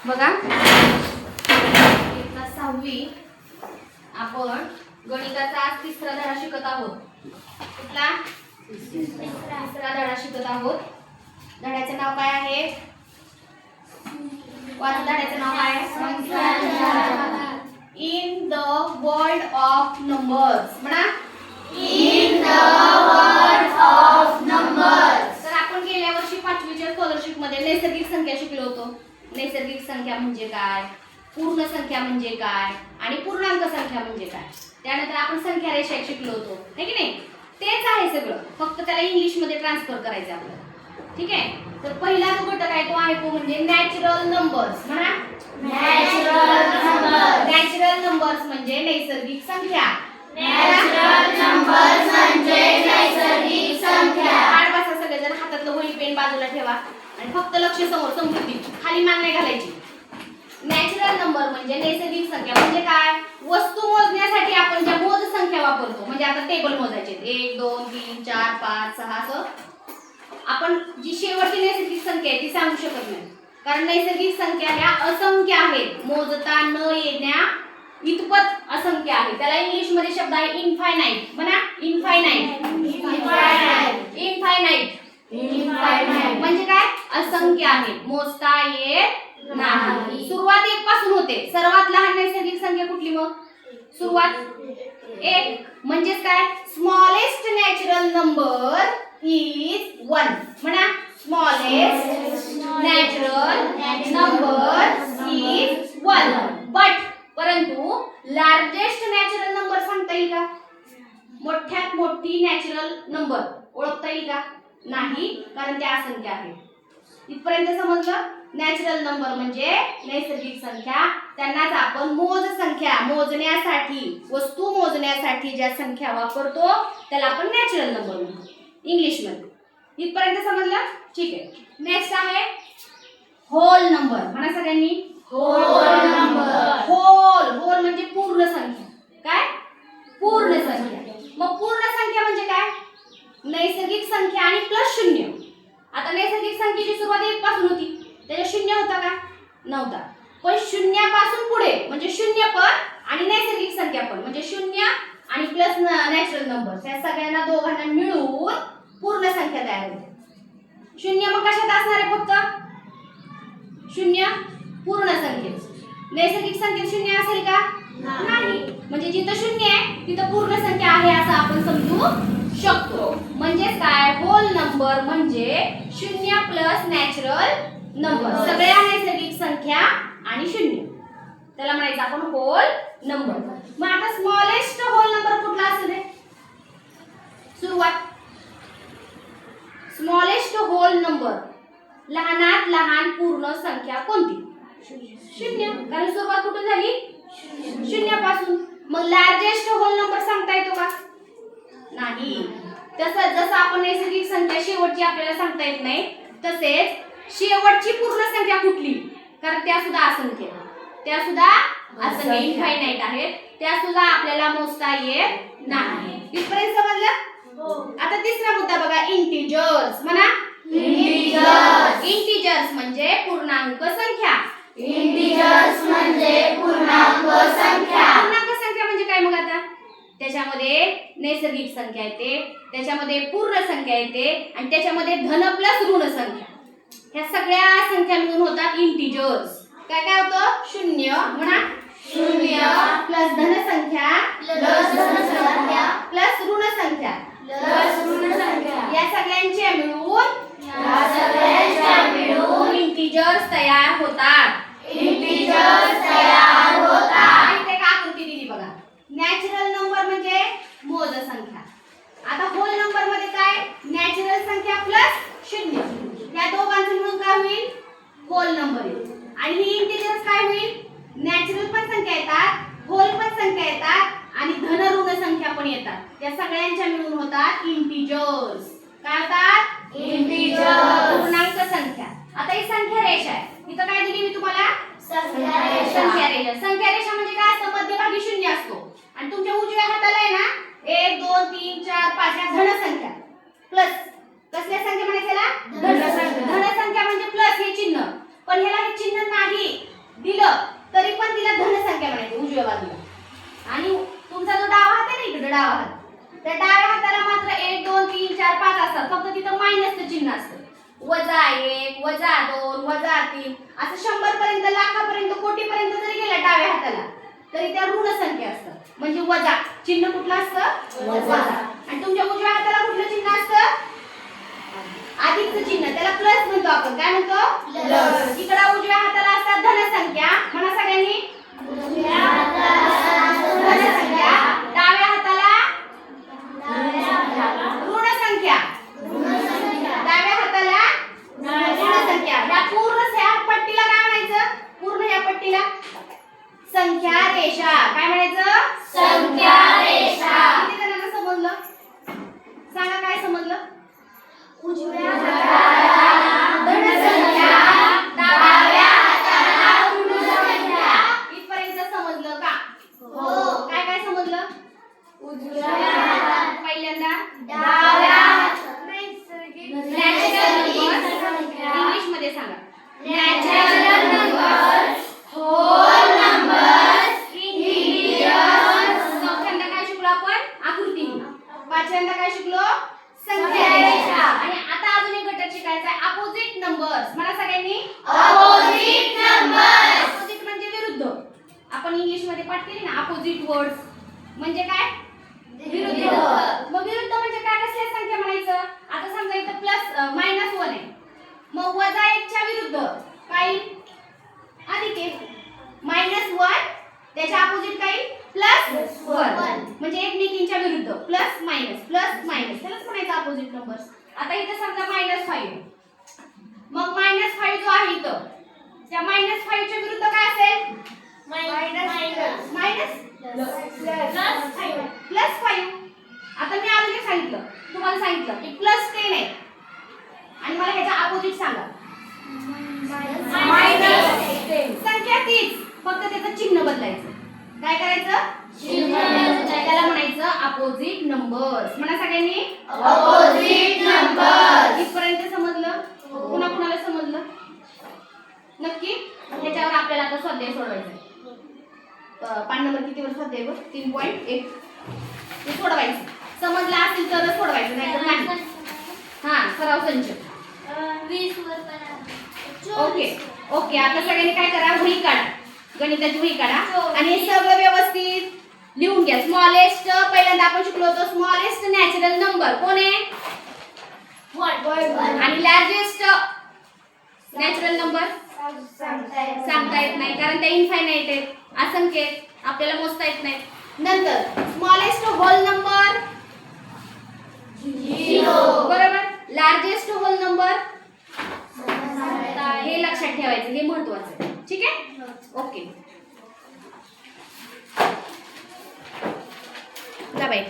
बघा इयत्ता 6वी आपण गणिताचा आज तिसरा धडा शिकत आहोत. कुठला? तिसरा धडा शिकत आहोत. धड्याचे नाव काय आहे? धड्याचे नाव काय आहे? In the world of numbers. म्हणा in the world of numbers. तर आपण गेल्या वर्षी 5वीच्या स्कॉलरशिप मध्ये नैसर्गिक संख्या शिकलो होतो. नैसर्गिक संख्या म्हणजे काय, पूर्ण संख्या म्हणजे काय आणि पूर्णांक संख्या म्हणजे काय. त्यानंतर आपण संख्या रेषा शिकलो होतो, है की नाही? तेच आहे सगळं, फक्त त्याला इंग्लिश मध्ये ट्रान्सफर करायचं आपल्याला. ठीक आहे. तर पहिला जो घटक आहे तो आहे तो म्हणजे नॅचरल नंबर्स. म्हणा नॅचरल नंबर्स. नॅचरल नंबर्स म्हणजे नैसर्गिक संख्या. नॅचरल नंबर्स म्हणजे नैसर्गिक संख्या. आठ बसा सगळेजण, हातातलं वही पेन बाजूला ठेवा आणि फक्त लक्ष समोर, समृद्धी खाली मान नाही घालायची. नॅचरल नंबर म्हणजे नैसर्गिक संख्या. म्हणजे काय? वस्तू मोजण्यासाठी आपण ज्या मोज संख्या वापरतो, म्हणजे आता टेबल मोजायचे 1 2 3 4 5 6 असं, आपण जी शेवटची नैसर्गिक संख्या आहे ती सांगू शकत नाही, कारण नैसर्गिक संख्या ह्या असंख्य आहेत, मोजता न येण्या इतपत असंख्य आहे. त्याला इंग्लिश मध्ये शब्द आहे इनफायनाइट. म्हणा इनफायनाइट. इनफायनाइट. इनफायनाइट म्हणजे काय? असंख्य आहे, मोजता येत नाही. सुरुवात 1 पासून होते. सर्वात लहान नैसर्गिक संख्या कुठली मग? सुरुवात 1 म्हणजे काय? Smallest natural number is 1. म्हणा स्मॉलेस्ट नॅचरल नंबर इज 1. परंतु लार्जेस्ट नॅचरल नंबर सांगता येईल का? मोठ्यात मोठी नॅचरल नंबर ओळखता येईल का? नाही, कारण त्या असंख्य आहेत. इथपर्यंत समजलं? नॅचरल नंबर म्हणजे नैसर्गिक संख्या. त्यांनाच आपण मोज संख्या, मोजण्यासाठी, वस्तू मोजण्यासाठी ज्या संख्या वापरतो त्याला आपण नॅचरल नंबर म्हणतो इंग्लिश मध्ये. इथपर्यंत समजलं? ठीक आहे. नेक्स्ट आहे होल नंबर. म्हणा सगळ्यांनी होल नंबर. होल होल म्हणजे पूर्ण संख्या. काय? पूर्ण संख्या. मग पूर्ण संख्या म्हणजे काय? नैसर्गिक संख्या आणि प्लस शून्य. आता नैसर्गिक संख्येची सुरुवात 1 पासून होती, त्याच्या शून्य होता का? नव्हता. पण शून्यापासून पुढे म्हणजे शून्य पण आणि नैसर्गिक संख्या पण, म्हणजे शून्य आणि प्लस नॅचरल नंबर, या सगळ्यांना दोघांना मिळून पूर्ण संख्या तयार होते. शून्य मग कशात असणार आहे? फक्त शून्य पूर्ण संख्येत. नैसर्गिक संख्येत शून्य असेल का? नाही. म्हणजे जिथं शून्य आहे तिथं पूर्ण संख्या आहे असं आपण समजू शकतो. म्हणजे काय? होल नंबर म्हणजे शून्य प्लस नॅचरल नंबर, सगळ्या नैसर्गिक संख्या आणि शून्य, त्याला म्हणायचं आपण होल नंबर. मग आता स्मॉलेस्ट होल नंबर कुठला असेल? सुरुवात स्मॉलेस्ट होल नंबर, लहानात लहान पूर्ण संख्या कोणती? शून्य, कारण सुरुवात कुठून झाली? शून्यापासून. मग लार्जेस्ट होल नंबर सांगता येतो का? नाही. तसंच जसं आपण नैसर्गिक संख्या शेवटची आपल्याला सांगता येत नाही, तसेच शेवटची पूर्ण संख्या कुठली? कारण त्या सुद्धा असंख्य, त्या सुद्धा असंख्य इनफायनाइट आहेत, त्या सुद्धा आपल्याला मोजता येत नाही. इथपर्यंत समजलं? आता तिसरा मुद्दा बघा, इंटिजर्स. म्हणा इंटिजर्स. इंटिजर्स म्हणजे पूर्णांक संख्या. इंटिजर्स म्हणजे पूर्णांक संख्या. पूर्णांक संख्या म्हणजे काय मग? आता त्याच्यामध्ये नैसर्गिक संख्या येते, त्याच्यामध्ये पूर्ण संख्या येते आणि त्याच्यामध्ये धन प्लस ऋण संख्या, ह्या सगळ्या संख्या मिळून होतात इंटिजर्स. काय काय होतं? शून्य. म्हणा शून्य प्लस धन संख्या प्लस ऋण संख्या या सगळ्यांच्या मिळून इंटिजर्स तयार होतात. इंटिजर्स तयार होतात. इथे एक आकृती दिली बघा. नॅचरल नंबर म्हणजे मोज संख्या. आता होल नंबर मध्ये काय? नॅचरल संख्या प्लस शून्य, या दोघांचं मिळून काय होईल? होल नंबर येईल. आणि ही इंटिजर्स काय होईल? नॅचरल पण संख्या येतात, होल पण संख्या येतात आणि धन ऋण संख्या पण येतात. त्या सगळ्यांच्या मिळून होतात इंटिजर्स. काय होतात? इंटिजर्स. पूर्णांक संख्या. आता ही संख्या रेषा आहे. इथं काय दिली मी तुम्हाला? संख्या रेषा. संख्या रेषा म्हणजे काय असतं? मध्यभागी शून्य असतो आणि तुमच्या उजव्या हाताला आहे ना 1 2 3 4 5 या धन संख्या प्लस कसल्या संख्या म्हणायचं? धन संख्या. धन संख्या म्हणजे प्लस हे चिन्ह राहतील. असं 100 पर्यंत, लाखापर्यंत, कोटीपर्यंत जरी गेला डाव्या हाताला तरी त्या ऋण संख्या असतं. म्हणजे वजा चिन्ह कुठलं असतं? वजा. आणि तुमच्या उजव्या हाताला कुठलं चिन्ह असतं? अधिकचं चिन्ह, त्याला प्लस म्हणतो आपण. काय म्हणतो? प्लस. इकडे उजव्या हाताला असतात धन संख्या. म्हणा सगळ्यांनी, धन संख्या. डाव्या हाताला ऋण संख्या. डाव्या हाताला ऋण संख्या. या पूर्ण ह्या पट्टीला काय म्हणायचं? पूर्ण या पट्टीला संख्या रेषा. काय म्हणायचं? संख्या रेषा. किती जणांना समजलं? सांगा काय समजलं? उजव्या हाताला धन संख्या, डाव्या हाताला ऋण संख्या. इथपर्यंत समजलं का? हो. काय काय समजलं? उजव्या हाताला पहिल्यांदा डाव्या नॅचरल नंबर. इंग्लिश मध्ये सांगा. Natural number, whole number, integers. चौथ्यांदा काय शिकलो आपण? आकृती. पाचव्यांदा काय शिकलो? संख्या रेषा. आणि आता अजून एक घटक शिकायचा आहे, अपोजिट नंबर्स. मला सगळ्यांनी अपोजिट नंबर्स. अपोजिट म्हणजे विरुद्ध. आपण इंग्लिश मध्ये पाठ केली ना अपोजिट वर्ड्स. म्हणजे काय? विरुद्ध. मग विरुद्ध म्हणजे काय? कसल्या संख्या म्हणायचं? आता समजा इथं -1 आहे, मग -1 च्या विरुद्ध काय? अधिक 1. -1 त्याच्या अपोजिट काय? +1. म्हणजे एकमेकींच्या विरुद्ध प्लस मायनस त्यालाच म्हणायचं अपोजिट नंबर्स. आता इथं समजा -5, मग -5 जो आहे इथं, त्या -5 च्या विरुद्ध काय असेल? +5. आता मी अजून एक सांगितलं, तुम्हाला सांगितलं की +10 आहे आणि मला ह्याचा अपोजिट सांगा. संख्या तीच, फक्त त्याचं चिन्ह बदलायचं. काय करायचं? त्याला म्हणायचं अपोजिट नंबर्स. म्हणा सगळ्यांनी अपोजिट नंबर्स. इथपर्यंत समजलं? पुन्हा कुणाला समजलं? नक्की. ह्याच्यावर आपल्याला आता स्वाध्याय सोडवायचा आहे. पान नंबर कितीवर स्वाध्याय वर? 3.1. हे सोडवायचं. समजलं असेल तर सोडवायचं, नाही तर नाही. हा, सराव संच. 20 वर करा. ओके. आता सगळ्यांनी काय करा? वही काढा, गणिताची वही काढा आणि हे सगळं व्यवस्थित लिहून घ्या. स्मॉलेस्ट पहिल्यांदा आपण शिकलो होतो. स्मॉलेस्ट नॅचरल नंबर कोण आहे? 1. आणि लार्जेस्ट नॅचरल नंबर सांगता येत नाही, कारण त्या इनफायनाइट आहेत, असंख्य आहेत, आपल्याला मोजता येत नाही. नंतर स्मॉलेस्ट होल नंबर 0. बरोबर. लार्जेस्ट होल नंबर, हे लक्षात ठेवायचं, हे महत्त्वाचं आहे. ठीक आहे? ओके. जा बाई.